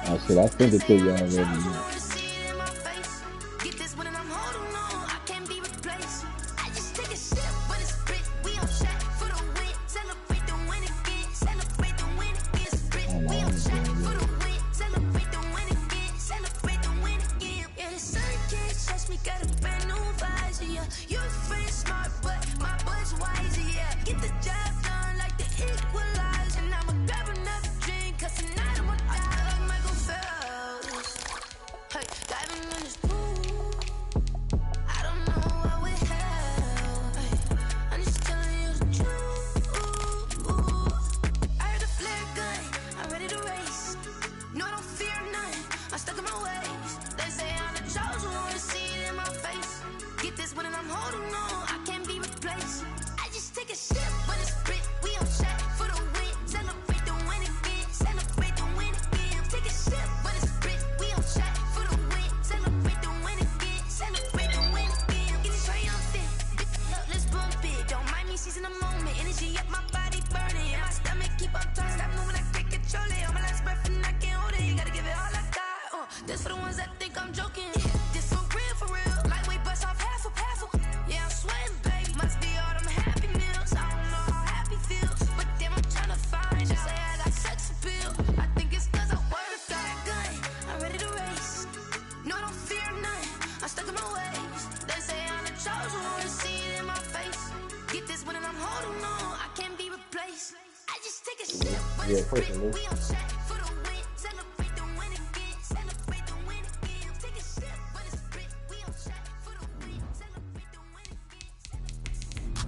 Oh shit, I sent it to you already. Yeah, personally.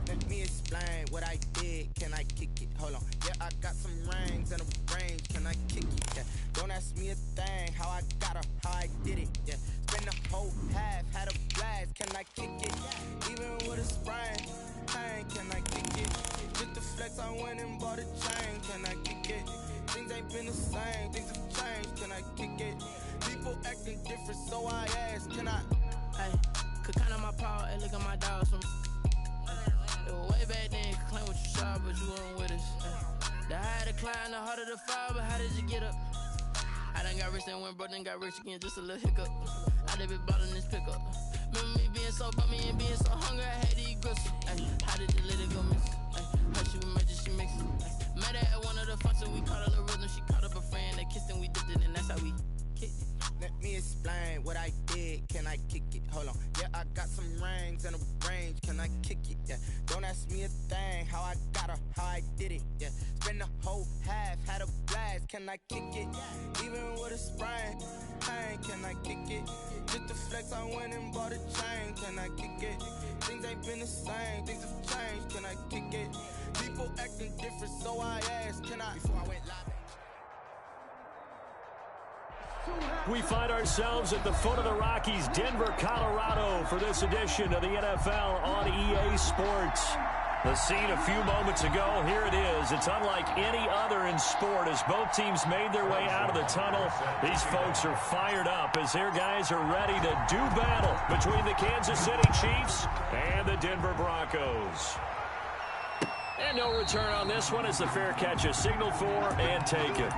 Let me explain what I did. Can I kick it? Hold on. Yeah, I got some rings and a range. Can I kick it? Yeah. Don't ask me a thing. How I got her, how I did it. Yeah. Spend the whole half, had a blast. Can I kick it? Even with a sprain. Pain, can I kick it? Just the flex, I went and bought a chain. Can I kick it? Things ain't been the same. Things have changed. Can I kick it? People acting different, so I asked. Can I? Hey, could count on my power and look at my dogs from. It was way back then, could claim what you saw, but you weren't with us. The higher the climb, the harder the fall, but how did you get up? I done got rich and went broke, then got rich again, just a little hiccup. I done been ballin' this pickup. Remember me being so bummy and being so hungry, I had to eat gristle. How did you let it go miss? How she was magic, she mixed it. Met her at one of the functions, we caught her the rhythm, she caught up a friend, they kissed and we dipped it, and that's how we kicked it. Let me explain what I did. Can I kick it? Hold on. Yeah, I got some rings and a range. Can I kick it? Yeah. Don't ask me a thing. How I got her, how I did it. Yeah. Spend the whole half, had a blast. Can I kick it? Even with a sprain. Pain, can I kick it? Just the flex, I went and bought a chain. Can I kick it? Things ain't been the same. Things have changed. Can I kick it? People acting different, so I asked. Can I? Before I went live. We find ourselves at the foot of the Rockies, Denver, Colorado, for this edition of the NFL on EA Sports. The scene a few moments ago, here it is. It's unlike any other in sport as both teams made their way out of the tunnel. These folks are fired up as their guys are ready to do battle between the Kansas City Chiefs and the Denver Broncos. And no return on this one as the fair catch is signaled for and taken.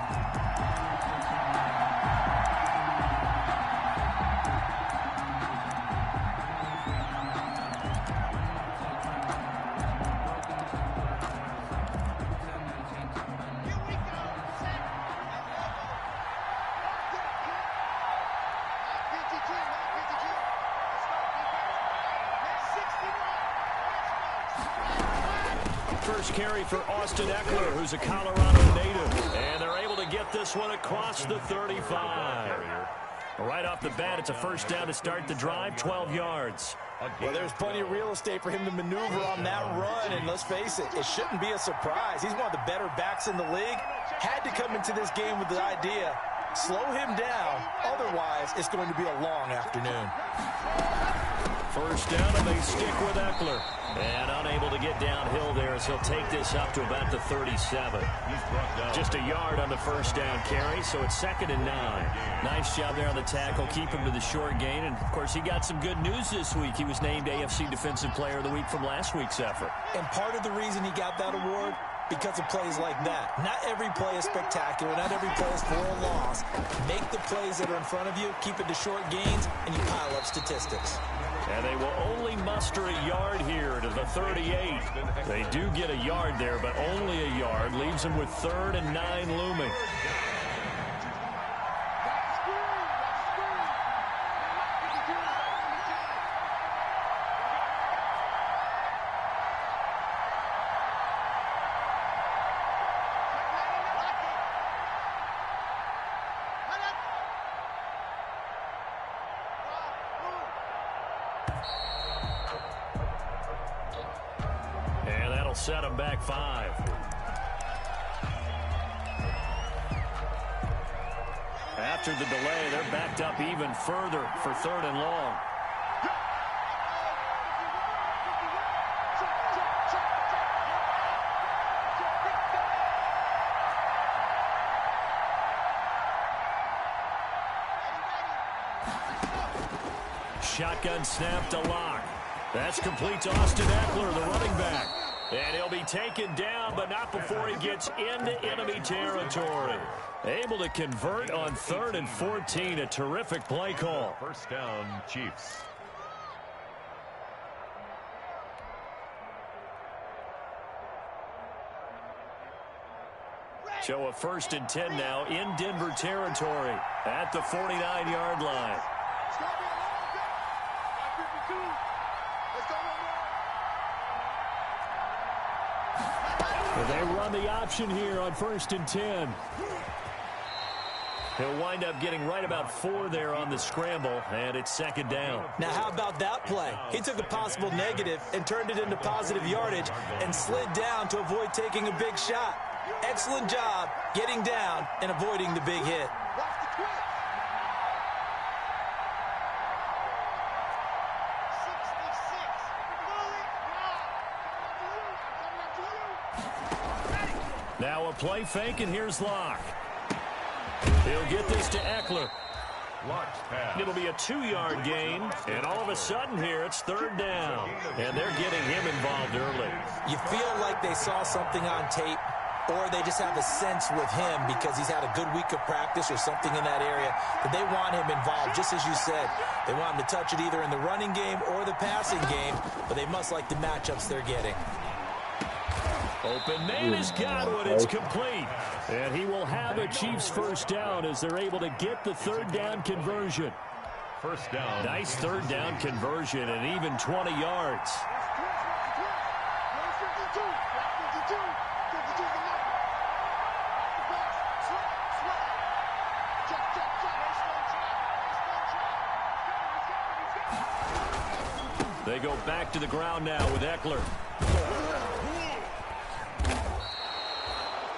First carry for Austin Eckler, who's a Colorado native. And they're able to get this one across the 35. Right off the bat, it's a first down to start the drive, 12 yards. Well, there's plenty of real estate for him to maneuver on that run. And let's face it, it shouldn't be a surprise. He's one of the better backs in the league. Had to come into this game with the idea, slow him down. Otherwise, it's going to be a long afternoon. First down, and they stick with Eckler. And unable to get downhill there as he'll take this up to about the 37. Just a yard on the first down carry, so it's 2nd and 9. Nice job there on the tackle, keep him to the short gain. And, of course, he got some good news this week. He was named AFC Defensive Player of the Week from last week's effort. And part of the reason he got that award, because of plays like that. Not every play is spectacular. Not every play is for a loss. Make the plays that are in front of you, keep it to short gains, and you pile up statistics. And they will only muster a yard here to the 38. They do get a yard there, but only a yard. Leaves them with 3rd and 9 looming. Set him back 5. After the delay, they're backed up even further for 3rd and long. Shotgun snap to Lock. That's complete to Austin Eckler, the running back. And he'll be taken down, but not before he gets into enemy territory. Able to convert on 3rd and 14. A terrific play call. First down, Chiefs. So a 1st and 10 now in Denver territory at the 49-yard line. They run the option here on 1st and 10. He'll wind up getting right about 4 there on the scramble, and it's 2nd down. Now, how about that play? He took a possible negative and turned it into positive yardage and slid down to avoid taking a big shot. Excellent job getting down and avoiding the big hit. Now a play fake, and here's Locke. He'll get this to Eckler. It'll be a 2-yard gain, and all of a sudden here it's 3rd down. And they're getting him involved early. You feel like they saw something on tape, or they just have a sense with him because he's had a good week of practice or something in that area that they want him involved, just as you said. They want him to touch it either in the running game or the passing game, but they must like the matchups they're getting. Open man is Godwin. It's complete. And he will have a Chiefs first down as they're able to get the 3rd down conversion. First down. Nice 3rd down conversion and even 20 yards. They go back to the ground now with Eckler.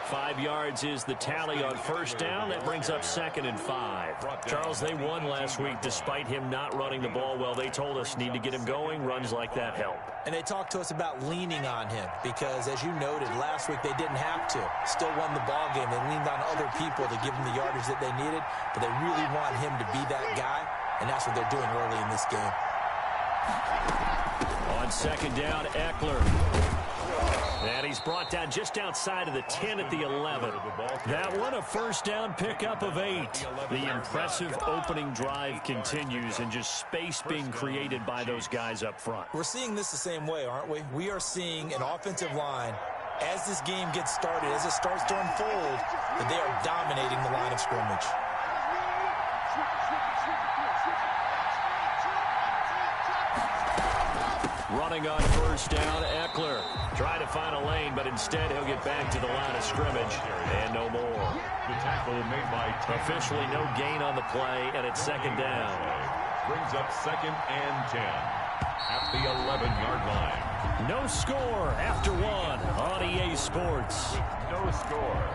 5 yards is the tally on first down. That brings up 2nd and 5. Charles, they won last week despite him not running the ball well. They told us need to get him going. Runs like that help. And they talked to us about leaning on him because, as you noted, last week they didn't have to. Still won the ball game. They leaned on other people to give them the yardage that they needed, but they really want him to be that guy, and that's what they're doing early in this game. On 2nd down, Eckler. And he's brought down just outside of the 10 at the 11. That one a first down pickup of 8. The impressive opening drive continues and just space being created by those guys up front. We're seeing this the same way, aren't we? We are seeing an offensive line, as this game gets started, as it starts to unfold, that they are dominating the line of scrimmage. Running on first down, Eckler. Trying to find a lane, but instead he'll get back to the line of scrimmage. And no more. The tackle made by officially no gain on the play, and it's 2nd down. Brings up 2nd and 10 at the 11-yard line. No score after 1 on EA Sports. No score.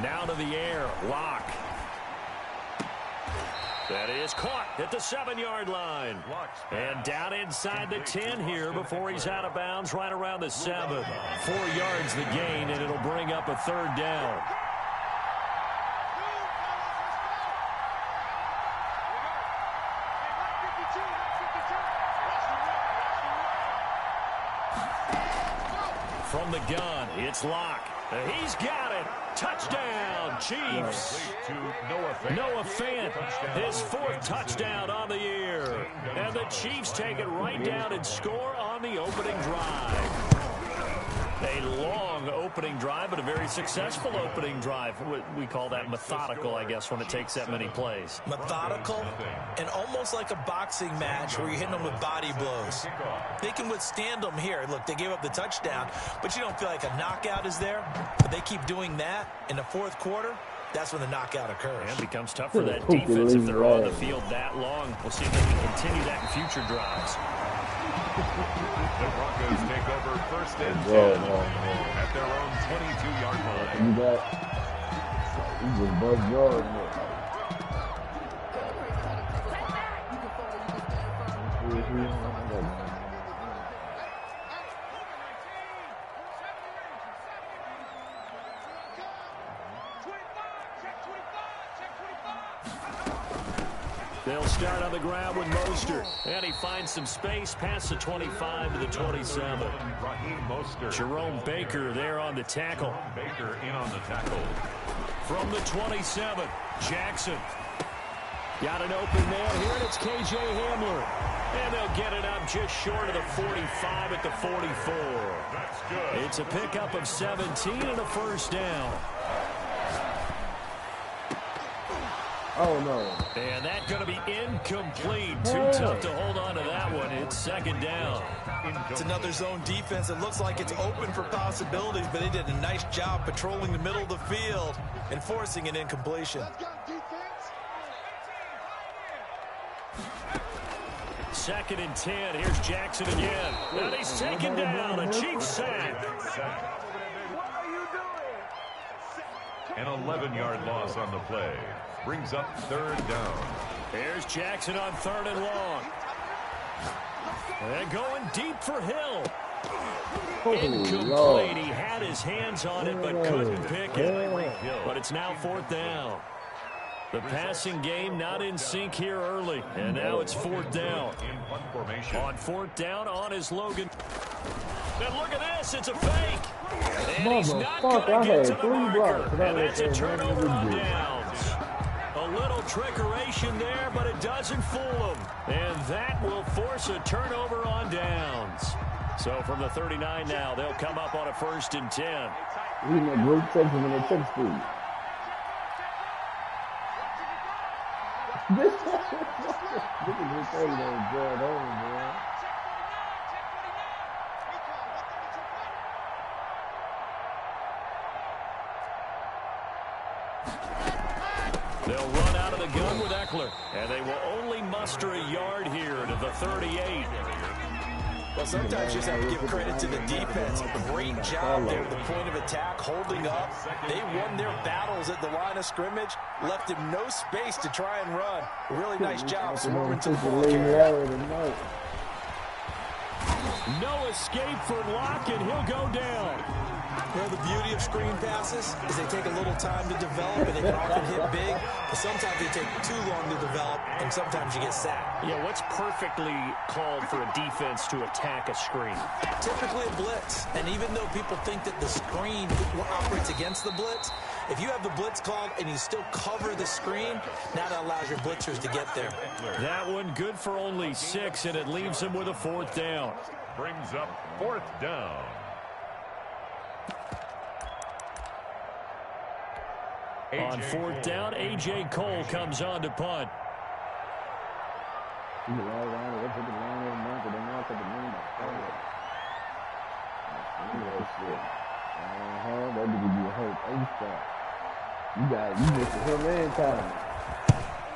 Now to the air. Lock. That is caught at the 7-yard line. And down inside the 10 here before he's out of bounds right around the 7. 4 yards the gain, and it'll bring up a 3rd down. From the gun, it's Locke. He's got it. Touchdown, Chiefs. Noah Fant, his 4th touchdown on the year. And the Chiefs take it right down and score on the opening drive. A long opening drive, but a very successful opening drive. We call that methodical, I guess, when it takes that many plays. Methodical and almost like a boxing match where you're hitting them with body blows. They can withstand them here. Look, they gave up the touchdown, but you don't feel like a knockout is there. But they keep doing that in the 4th quarter. That's when the knockout occurs. And it becomes tough for that defense if they're on the field that long. We'll see if they can continue that in future drives. The Broncos take over 1st and 10 at their own 22-yard line. You just buzz yard. They'll start on the ground with Mostert. And he finds some space past the 25 to the 27. Jerome Baker there on the tackle. Baker in on the tackle. From the 27, Jackson. Got an open man here, and it's K.J. Hamler. And they'll get it up just short of the 45 at the 44. That's good. It's a pickup of 17 and a 1st down. Oh, no. And that's going to be incomplete. Too tough to hold on to that one. It's 2nd down. It's another zone defense. It looks like it's open for possibilities, but they did a nice job patrolling the middle of the field and forcing an incompletion. 2nd and 10. Here's Jackson again. And he's taken down. A Chiefs sack. An 11-yard loss on the play. Brings up 3rd down. Here's Jackson on 3rd and long. And going deep for Hill. Incomplete. He had his hands on it, but couldn't pick it. But it's now 4th down. The passing game not in sync here early. And now it's 4th down. On 4th down on his Logan. And look at this. It's a fake. And he's not going to get to the marker. And that's a turnover on downs. A little trickeration there, but it doesn't fool him. And that will force a turnover on downs. So from the 39 now, they'll come up on a 1st and 10. He's in a great section in the 10th speed. Look at this thing that going on, man. They'll run out of the gun with Eckler, and they will only muster a yard here to the 38. Well, sometimes you just have to give credit to the defense. Great job there at the point of attack, holding up. They won their battles at the line of scrimmage, left him no space to try and run. Really nice job swarming to the ball carrier. No escape for Locke, and he'll go down. Well, the beauty of screen passes is they take a little time to develop, and they can often hit big, but sometimes they take too long to develop, and sometimes you get sacked. Yeah, what's perfectly called for a defense to attack a screen? Typically a blitz, and even though people think that the screen operates against the blitz, if you have the blitz called and you still cover the screen, now that allows your blitzers to get there. That one good for only 6, and it leaves him with a 4th down. Brings up 4th down. On 4th down, A.J. Cole comes on to punt.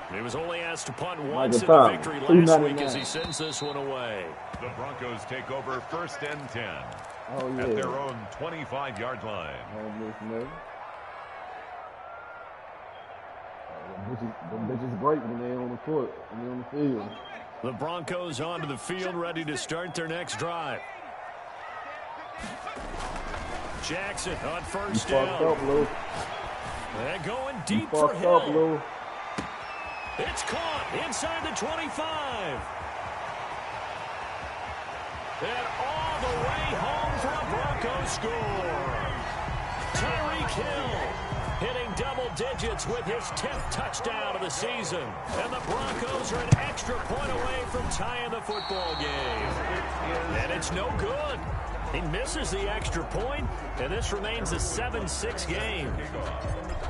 He was only asked to punt once in the victory last week as he sends this one away. The Broncos take over 1st and 10 at their own 25-yard line. Them bitches break when they on the court, when they on the field. The Broncos onto the field, ready to start their next drive. Jackson on first down. And going deep for Hill. It's caught inside the 25. And all the way home for a Broncos score. Tyreek Hill hitting double digits with his 10th touchdown of the season. And the Broncos are an extra point away from tying the football game. And it's no good. He misses the extra point, and this remains a 7-6 game.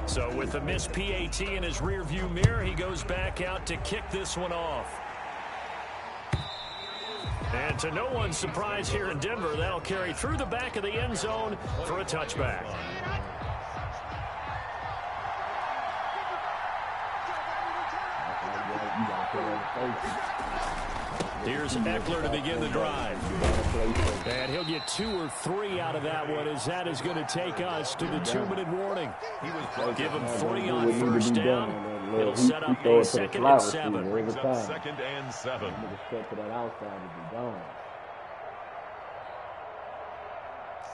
So with the missed PAT in his rearview mirror, he goes back out to kick this one off. And to no one's surprise here in Denver, that'll carry through the back of the end zone for a touchback. Here's Eckler to begin the drive. And he'll get 2 or 3 out of that one, as that is going to take us to the 2-minute warning. Give him 3 on first down. It'll set up a 2nd and 7. Brings up 2nd and 7.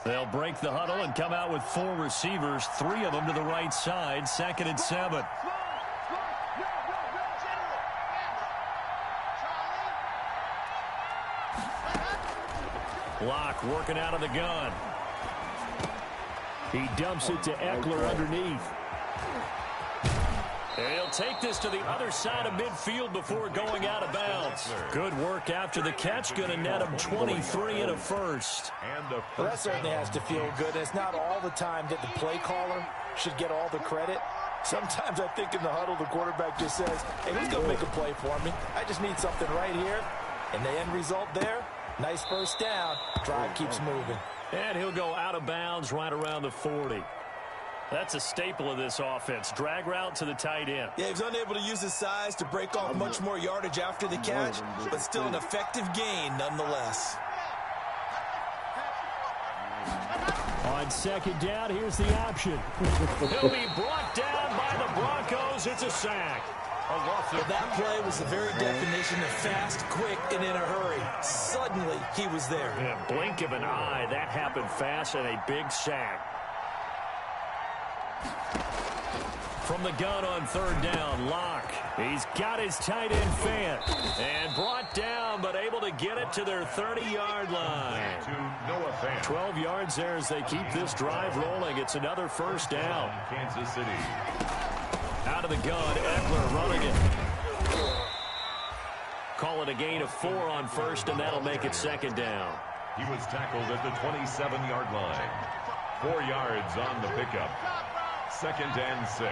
They'll break the huddle and come out with 4 receivers, 3 of them to the right side, 2nd and 7. Locke working out of the gun. He dumps it to Eckler underneath. And he'll take this to the other side of midfield before going out of bounds. Good work after the catch. Going to net him 23 and a first. Well, that certainly has to feel good. It's not all the time that the play caller should get all the credit. Sometimes I think in the huddle, the quarterback just says, hey, who's going to make a play for me? I just need something right here. And the end result there, nice first down. Drive keeps moving. And he'll go out of bounds right around the 40. That's a staple of this offense. Drag route to the tight end. Yeah, he was unable to use his size to break off much more yardage after the catch, but still an effective gain nonetheless. On 2nd down, here's the option. He'll be brought down by the Broncos. It's a sack. Well, that play was the very definition of fast, quick, and in a hurry. Suddenly, he was there. In a blink of an eye, that happened fast, and a big sack. From the gun on 3rd down, Locke. He's got his tight end Fant. And brought down, but able to get it to their 30-yard line. 12 yards there as they keep this drive rolling. It's another first down. Kansas City. Out of the gun, Eckler running it. Call it a gain of 4 on first, and that'll make it 2nd down. He was tackled at the 27-yard line. 4 yards on the pickup. 2nd and 6.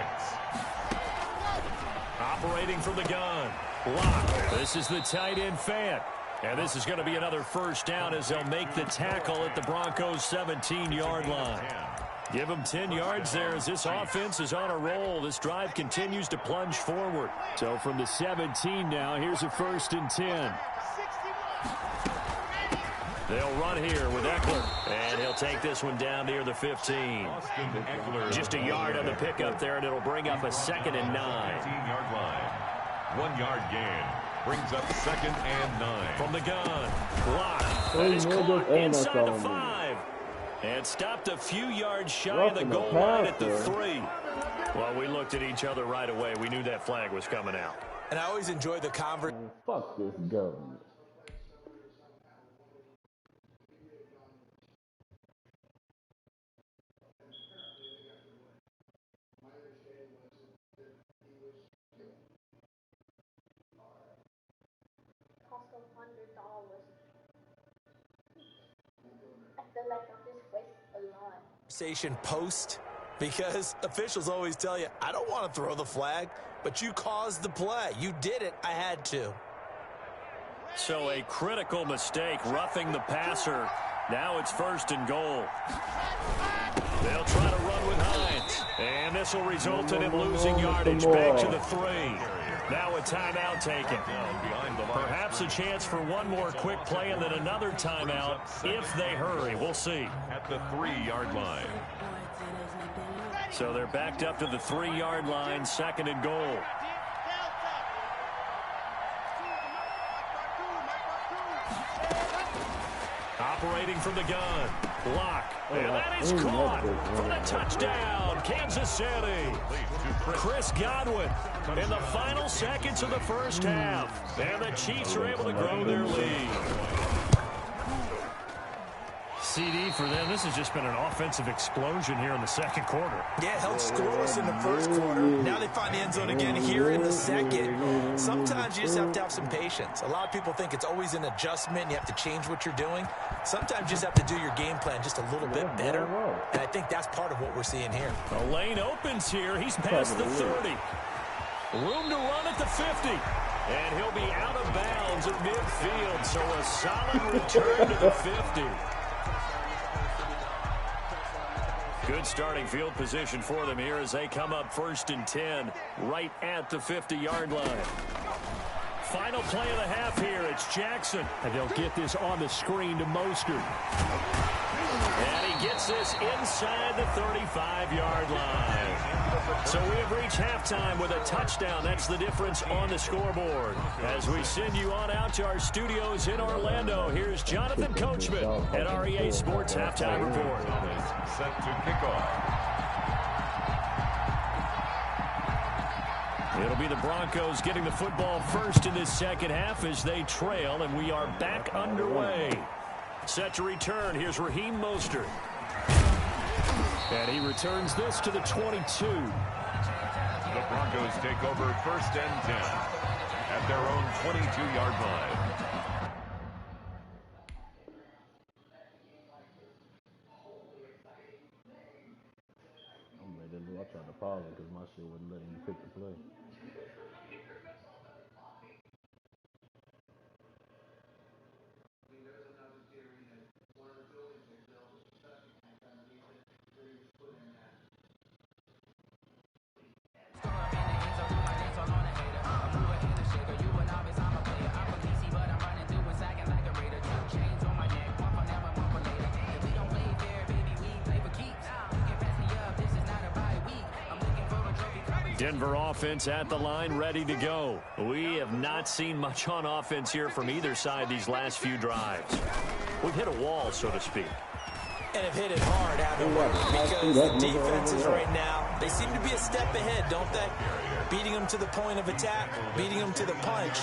Operating from the gun. Locke. This is the tight end Fant. And this is going to be another first down as they'll make the tackle at the Broncos' 17-yard line. Give them 10 yards there as this offense is on a roll. This drive continues to plunge forward. So from the 17 now, here's a 1st and 10. They'll run here with Eckler. And he'll take this one down near the 15. Just a yard on the pickup there, and it'll bring up a 2nd and 9. 15-yard line. 1 yard gain. Brings up 2nd and 9. From the gun. Locke. That is caught inside the 5. And stopped a few yards shy of the goal line at the 3. Well, we looked at each other right away. We knew that flag was coming out. And I always enjoy the conversation. Fuck this government. Post, because officials always tell you, I don't want to throw the flag, but you caused the play. You did it. I had to. So a critical mistake, roughing the passer. Now it's 1st and goal. They'll try to run with Hines. And this will result in him losing yardage back to the 3. Now a timeout taken. Perhaps a chance for one more quick play and then another timeout if they hurry. We'll see. At the 3-yard line. So they're backed up to the 3-yard line, 2nd and goal. Operating from the gun. Block. And that is caught for the touchdown, Kansas City. Chris Godwin in the final seconds of the first half. And the Chiefs are able to grow their lead. CD for them. This has just been an offensive explosion here in the second quarter. Yeah, held scoreless in the first quarter. Now they find the end zone again here in the second. Sometimes you just have to have some patience. A lot of people think it's always an adjustment. You have to change what you're doing. Sometimes you just have to do your game plan just a little bit better. And I think that's part of what we're seeing here. The lane opens here. He's past the 30. Room to run at the 50. And he'll be out of bounds at midfield. So a solid return to the 50. Good starting field position for them here as they come up 1st and 10 right at the 50-yard line. Final play of the half here. It's Jackson. And they'll get this on the screen to Mostert. And he gets this inside the 35-yard line. So we have reached halftime with a touchdown. That's the difference on the scoreboard. As we send you on out to our studios in Orlando, here's Jonathan Coachman at our EA Sports Halftime Report. Set to kickoff. It'll be the Broncos getting the football first in this second half as they trail, and we are back underway. Set to return. Here's Raheem Mostert. And he returns this to the 22. The Broncos take over 1st and 10 at their own 22-yard line. I tried to pause it because my shit wouldn't let me pick the play. Denver offense at the line, ready to go. We have not seen much on offense here from either side these last few drives. We've hit a wall, so to speak. And have hit it hard, haven't we? Because the defenses right now, they seem to be a step ahead, don't they? Beating them to the point of attack, beating them to the punch.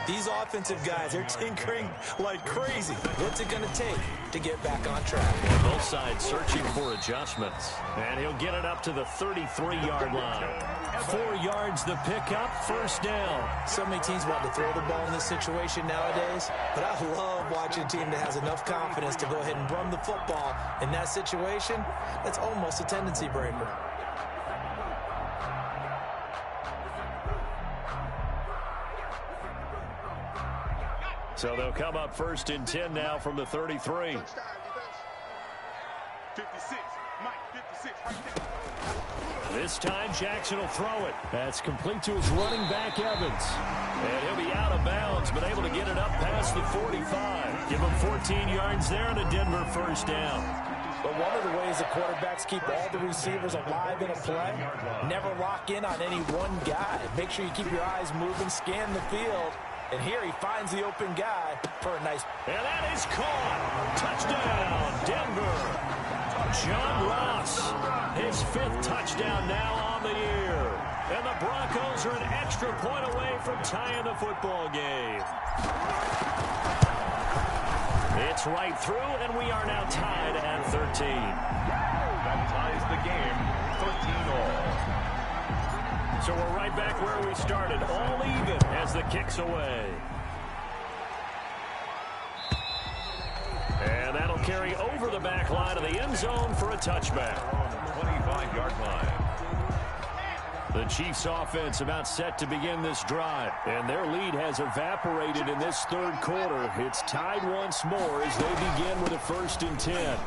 These offensive guys are tinkering like crazy. What's it going to take to get back on track? Both sides searching for adjustments. And he'll get it up to the 33-yard line. 4 yards the pickup, 1st down. So many teams want to throw the ball in this situation nowadays, but I love watching a team that has enough confidence to go ahead and run the football in that situation. That's almost a tendency breaker. So they'll come up 1st and 10 now from the 33. 56, Mike, 56, right there. This time Jackson will throw it. That's complete to his running back, Evans. And he'll be out of bounds, but able to get it up past the 45. Give him 14 yards there and a Denver 1st down. But one of the ways the quarterbacks keep all the receivers alive in a play, never lock in on any one guy. Make sure you keep your eyes moving, scan the field. And here he finds the open guy for a nice... And that is caught. Touchdown, Denver. John Ross, his 5th touchdown now on the year. And the Broncos are an extra point away from tying the football game. It's right through, and we are now tied at 13. That ties the game 13-all. So we're right back where we started, all even as the kick's away. And that'll carry over the back line of the end zone for a touchback. 25-yard line. The Chiefs offense about set to begin this drive. And their lead has evaporated in this 3rd quarter. It's tied once more as they begin with a 1st and 10.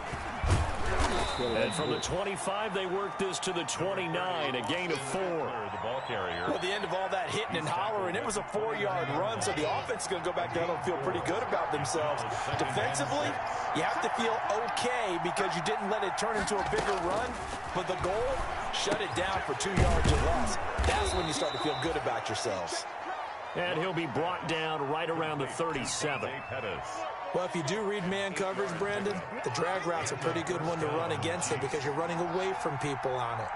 And from the 25, they work this to the 29, a gain of 4. The ball carrier. Well, the end of all that hitting and hollering, it was a 4-yard run, so the offense is going to go back down and feel pretty good about themselves. Defensively, you have to feel okay because you didn't let it turn into a bigger run, but the goal, shut it down for 2 yards or less. That's when you start to feel good about yourselves. And he'll be brought down right around the 37. Well, if you do read man coverage, Brandon, the drag route's a pretty good one to run against it because you're running away from people on it.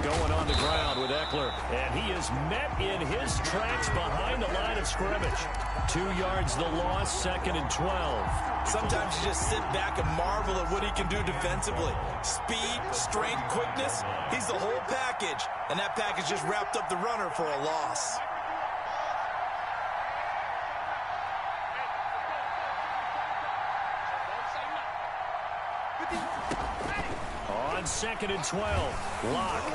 Going on the ground with Eckler, and he is met in his tracks behind the line of scrimmage. 2 yards the loss, 2nd and 12. Sometimes you just sit back and marvel at what he can do defensively. Speed, strength, quickness, he's the whole package. And that package just wrapped up the runner for a loss. On 2nd and 12, Locke.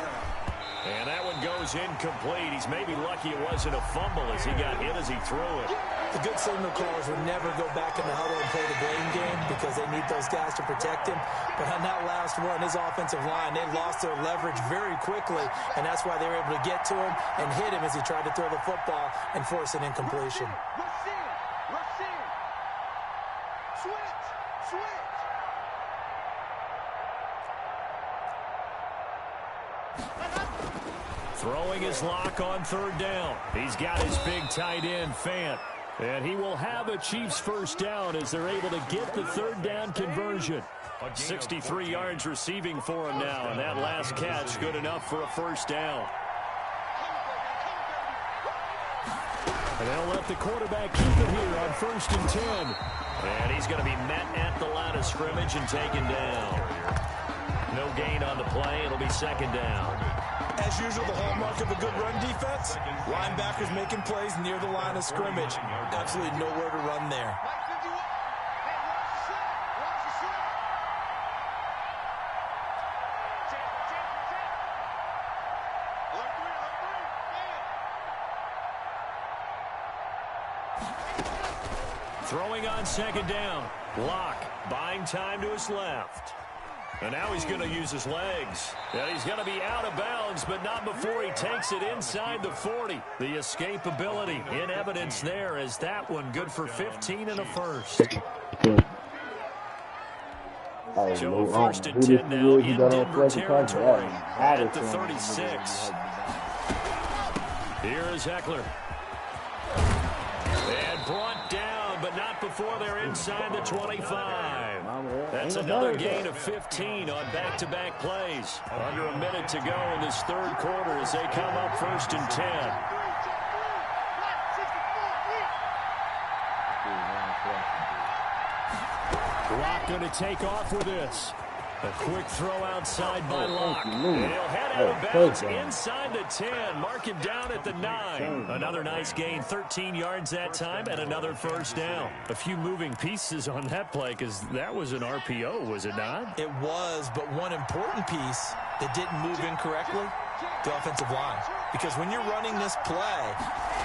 And that one goes incomplete. He's maybe lucky it wasn't a fumble as he got hit as he threw it. The good signal callers would never go back in the huddle and play the blame game because they need those guys to protect him. But on that last run, his offensive line, they lost their leverage very quickly, and that's why they were able to get to him and hit him as he tried to throw the football and force an incompletion. Throwing his Lock on 3rd down. He's got his big tight end, Fant. And he will have a Chiefs first down as they're able to get the 3rd down conversion. 63 yards receiving for him now, and that last catch good enough for a first down. And they'll let the quarterback keep it here on 1st and 10. And he's going to be met at the line of scrimmage and taken down. No gain on the play. It'll be 2nd down. As usual, the hallmark of a good run defense, linebackers making plays near the line of scrimmage. Absolutely nowhere to run there. Throwing on 2nd down. Locke buying time to his left. And now he's going to use his legs. And he's going to be out of bounds, but not before he takes it inside the 40. The escapability in evidence there as that one good for 15 and a first. So 1st and 10 now in Denver territory at the 36. Here is Eckler. And brought down, but not before they're inside the 25. That's another gain of 15 on back-to-back plays. Under a minute to go in this 3rd quarter as they come up 1st and 10. Locke going to take off with this. A quick throw outside by Locke. He'll head out of bounds inside the 10. Mark him down at the 9. Another nice gain, 13 yards that time, and another first down. A few moving pieces on that play because that was an RPO, was it not? It was, but one important piece that didn't move incorrectly, the offensive line. Because when you're running this play,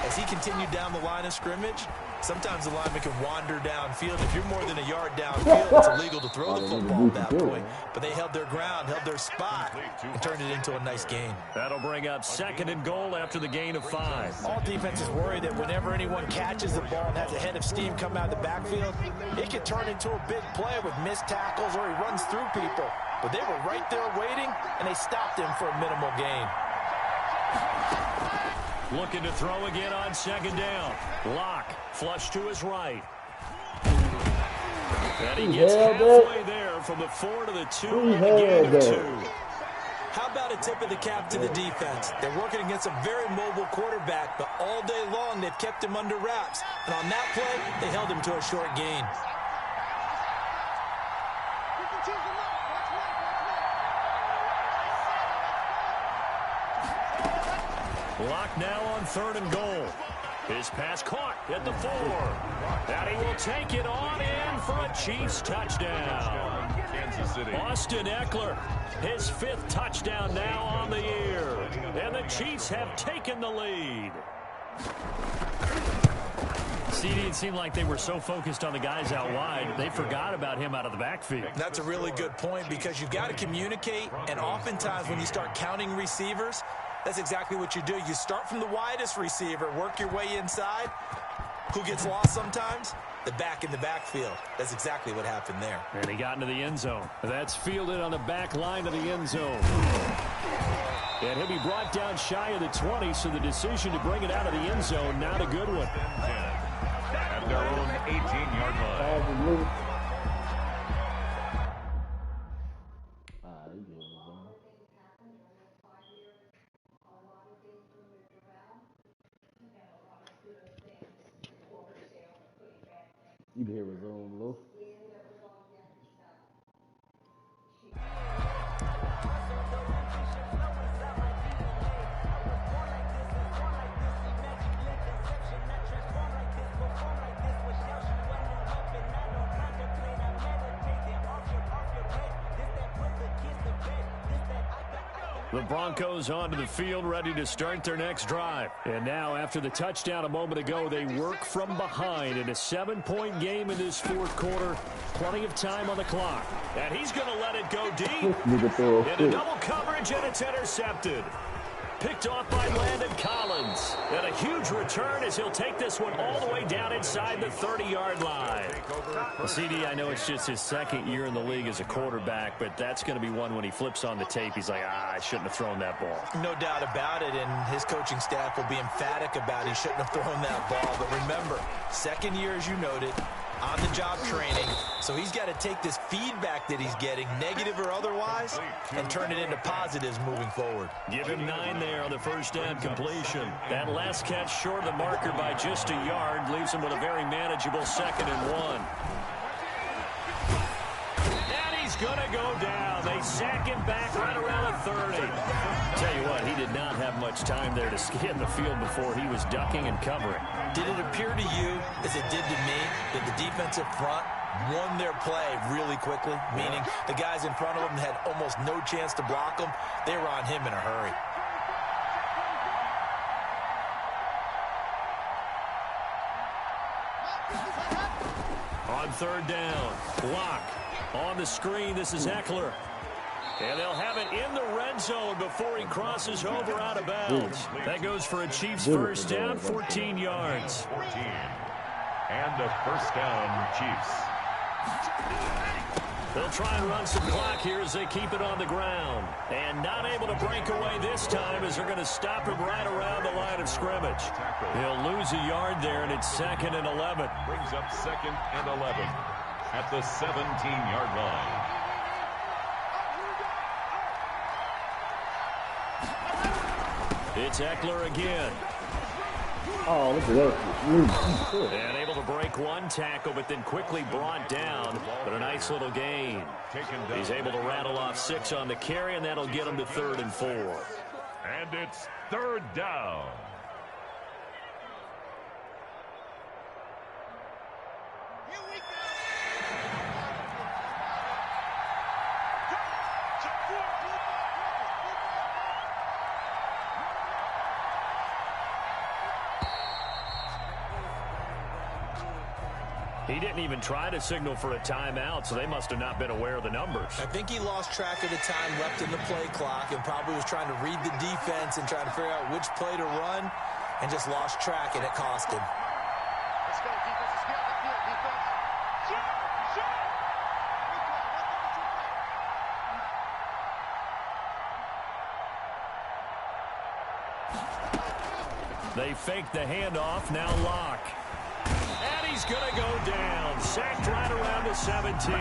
as he continued down the line of scrimmage, sometimes the lineman can wander downfield. If you're more than a yard downfield, it's illegal to throw the football at that point. But they held their ground, held their spot, and turned it into a nice gain. That'll bring up 2nd and goal after the gain of 5. All defenses worry that whenever anyone catches the ball and has a head of steam come out of the backfield, it can turn into a big play with missed tackles or he runs through people. But they were right there waiting, and they stopped him for a minimal gain. Looking to throw again on 2nd down. Locke flush to his right. And he gets halfway there from the 4 to the 2 and a gain of 2. How about a tip of the cap to the defense? They're working against a very mobile quarterback, but all day long they've kept him under wraps. And on that play, they held him to a short gain. Locke now on 3rd and goal. His pass caught at the 4. And he will take it on in for a Chiefs touchdown. Kansas City. Austin Eckler, his 5th touchdown now on the year. And the Chiefs have taken the lead. CD, it seemed like they were so focused on the guys out wide, they forgot about him out of the backfield. That's a really good point because you've got to communicate, and oftentimes when you start counting receivers, that's exactly what you do. You start from the widest receiver, work your way inside. Who gets lost sometimes? The back in the backfield. That's exactly what happened there. And he got into the end zone. That's fielded on the back line of the end zone. And he'll be brought down shy of the 20, so the decision to bring it out of the end zone, not a good one. At their own 18-yard line. You can hear his own low. The Broncos onto the field, ready to start their next drive. And now, after the touchdown a moment ago, they work from behind in a 7-point game in this fourth quarter. Plenty of time on the clock. And he's going to let it go deep. In a double coverage, and it's intercepted. Picked off by Landon Collins. And a huge return as he'll take this one all the way down inside the 30-yard line. Well, CD, I know it's just his second year in the league as a quarterback, but that's going to be one when he flips on the tape. He's like, I shouldn't have thrown that ball. No doubt about it, and his coaching staff will be emphatic about he shouldn't have thrown that ball. But remember, second year, as you noted, on-the-job training, so he's got to take this feedback that he's getting, negative or otherwise, and turn it into positives moving forward. Give him 9 there on the first down completion. That last catch short of the marker by just a yard leaves him with a very manageable 2nd and 1. And he's going to go down. They sack him back right around the 30. Tell you what, he did not have much time there to scan the field before he was ducking and covering. Did it appear to you, as it did to me, that the defensive front won their play really quickly? Meaning the guys in front of them had almost no chance to block him. They were on him in a hurry. On third down, block. On the screen, this is Eckler. And they'll have it in the red zone before he crosses over out of bounds. That goes for a Chiefs first down, 14 yards. 14. And a first down, Chiefs. They'll try and run some clock here as they keep it on the ground. And not able to break away this time as they're going to stop him right around the line of scrimmage. He'll lose a yard there, and it's 2nd and 11. Brings up 2nd and 11 at the 17-yard line. It's Eckler again. Oh, look at that. And able to break one tackle, but then quickly brought down. But a nice little gain. He's able to rattle off 6 on the carry, and that'll get him to 3rd and 4. And it's 3rd down. He didn't even try to signal for a timeout, so they must have not been aware of the numbers. I think he lost track of the time left in the play clock and probably was trying to read the defense and trying to figure out which play to run and just lost track, and it cost him. Let's go, defense. Let's get on the field, defense. They fake the handoff, now Locke. And he's going to go down. Sacked right around the 17.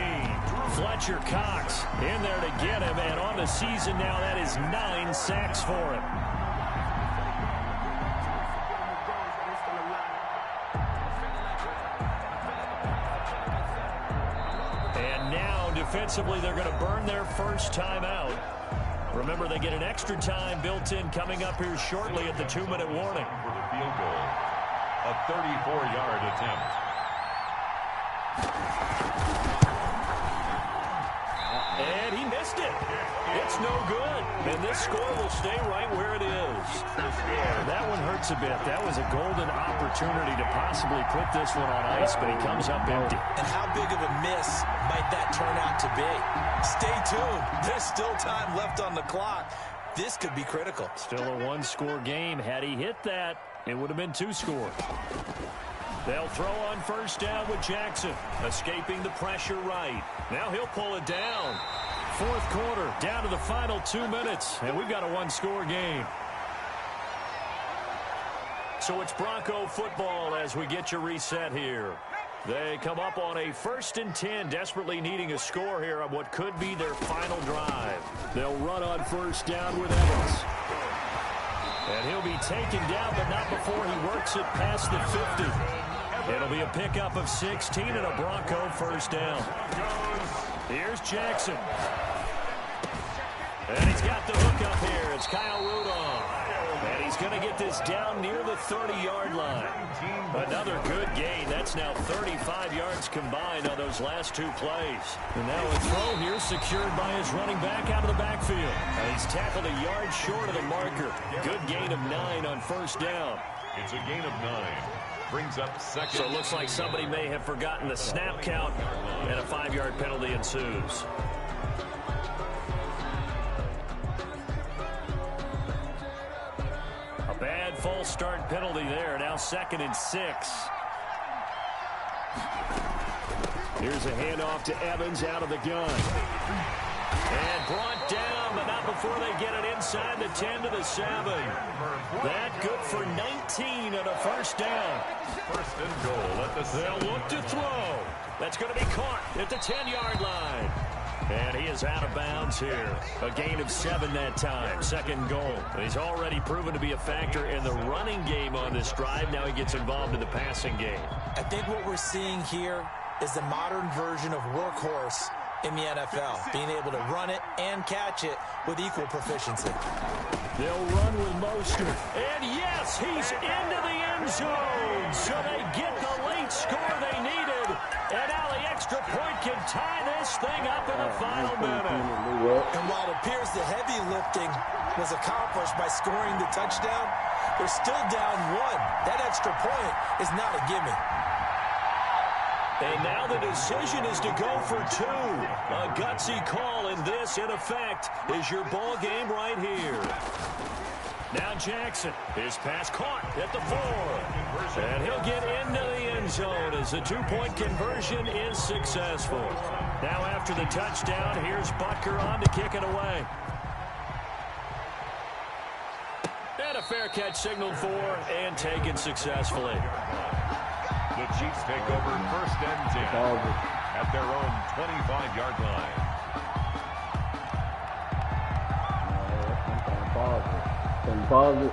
Fletcher Cox in there to get him, and on the season now, that is 9 sacks for him. And now, defensively, they're going to burn their first timeout. Remember, they get an extra time built in coming up here shortly at the 2-minute warning. For the field goal, a 34-yard attempt. And he missed it. It's no good. And this score will stay right where it is. That one hurts a bit. That was a golden opportunity to possibly put this one on ice, but he comes up empty. And how big of a miss might that turn out to be? Stay tuned. There's still time left on the clock. This could be critical. Still a 1-score game. Had he hit that, it would have been 2 scores. They'll throw on first down with Jackson, escaping the pressure right. Now he'll pull it down. fourth quarter, down to the final 2 minutes, and we've got a one-score game. So it's Bronco football as we get you reset here. They come up on a 1st and 10, desperately needing a score here on what could be their final drive. They'll run on first down with Evans. And he'll be taken down, but not before he works it past the 50. It'll be a pickup of 16 and a Bronco first down. Here's Jackson. And he's got the hook up here. It's Kyle Rudolph. And he's going to get this down near the 30-yard line. Another good gain. That's now 35 yards combined on those last 2 plays. And now a throw here secured by his running back out of the backfield. And he's tackled a yard short of the marker. Good gain of 9 on first down. It's a gain of 9. Brings up second. So it looks like somebody may have forgotten the snap count, and a 5-yard penalty ensues. A bad false start penalty there. Now 2nd and 6. Here's a handoff to Evans out of the gun. And brought down, but not before they get it inside the 10 to the 7. That good for 19 and a first down. 1st and goal at the 7. They'll look to throw. That's going to be caught at the 10-yard line. And he is out of bounds here. A gain of 7 that time. 2nd goal. He's already proven to be a factor in the running game on this drive. Now he gets involved in the passing game. I think what we're seeing here is the modern version of workhorse in the NFL, being able to run it and catch it with equal proficiency. They'll run with Mostert. And yes, he's into the end zone. So they get the late score they needed. And now the extra point can tie this thing up in the final minute. And while it appears the heavy lifting was accomplished by scoring the touchdown, they're still down 1. That extra point is not a gimme. And now the decision is to go for 2. A gutsy call, and this, in effect, is your ball game right here. Now Jackson, his pass caught at the 4. And he'll get into the end zone as the 2-point conversion is successful. Now after the touchdown, here's Butker on to kick it away. And a fair catch signaled for and taken successfully. The Chiefs take over 1st and 10 at their own 25-yard line. Can you pause it?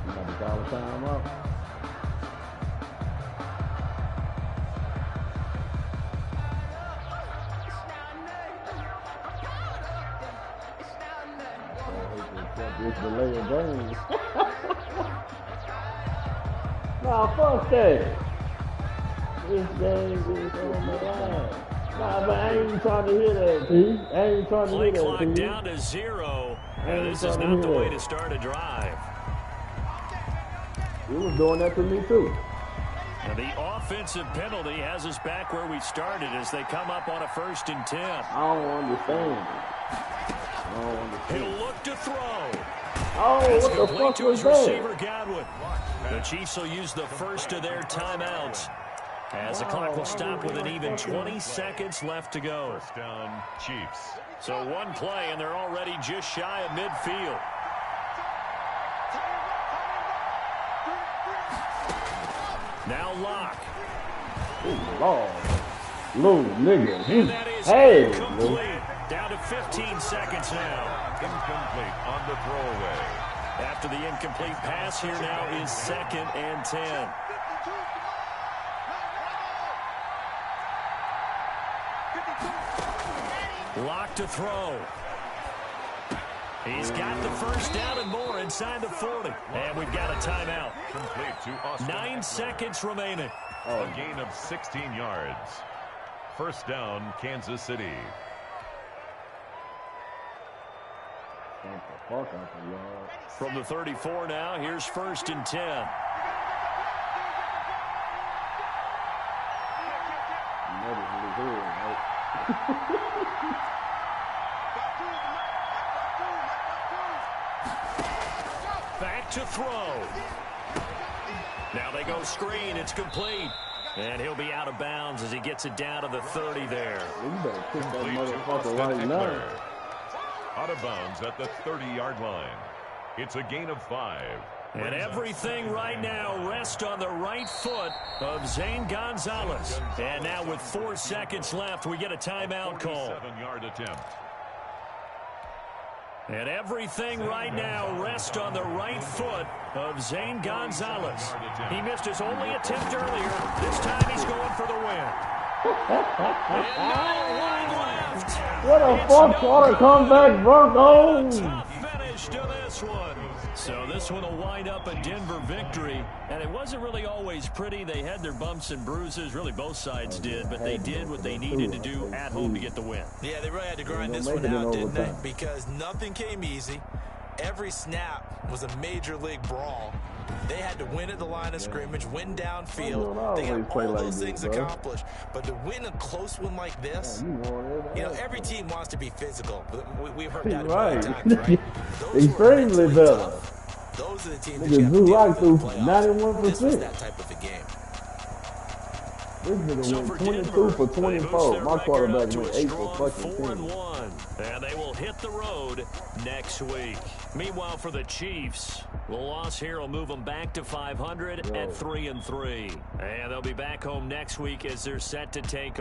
You got to call the time up. It's delay of games. Nah, fuck that. This game is on the line. Nah, but I ain't even trying to hear that, P. I ain't even trying to Play hear that, clock P. down to 0. And this is not the way to start a drive. He was doing that to me, too. And the offensive penalty has us back where we started as they come up on a 1st and 10. I don't understand. He'll look to throw. Oh, That's what the complete fuck to was his that? receiver, Godwin. The Chiefs will use the first of their timeouts as the clock will stop with an even 20 seconds left to go. 1st down, Chiefs. So 1 play, and they're already just shy of midfield. Now Locke. Oh, Lord. Little nigga. And that is Hey. incomplete. Down to 15 seconds now. Incomplete on the throwaway. After the incomplete pass, here now is 2nd and 10. Locke to throw. He's got the first down and more inside the 40. And we've got a timeout. Complete to Austin. 9 seconds remaining. A gain of 16 yards. 1st down, Kansas City. From the 34 now, here's 1st and 10. Back to throw. Now they go screen. It's complete. And he'll be out of bounds as he gets it down to the 30 there. You better kick that Complete to motherfucker Austin right now. Eckler. Out of bounds at the 30-yard line. It's a gain of 5. And everything right now rests on the right foot of Zane Gonzalez. And now with 4 seconds left, we get a timeout call. 47-yard attempt. And everything right now rests on the right foot of Zane Gonzalez. He missed his only attempt earlier. This time he's going for the win. And no line left. What a fourth quarter comeback, Broncos! Tough finish to this one. So this one will wind up a Denver victory. And it wasn't really always pretty. They had their bumps and bruises. Really, both sides did. But they did what they needed to do at home to get the win. Yeah, they really had to grind this one out, didn't they? Because nothing came easy. Every snap was a major league brawl. They had to win at the line of scrimmage, win downfield. They got all those things accomplished. But to win a close one like this, you know, every team wants to be physical. We've heard that a million times, right? Extremely better. Those are the teams that you have to deal with in the playoffs. This was 91%. that type of a game. This nigga So went for 22 Denver, for they 24. boost their My record quarterback up to went a 8 for strong fucking 10. 4-1. And they will hit the road next week. Meanwhile, for the Chiefs, the loss here will move them back to 500 at 3-3. And they'll be back home next week as they're set to take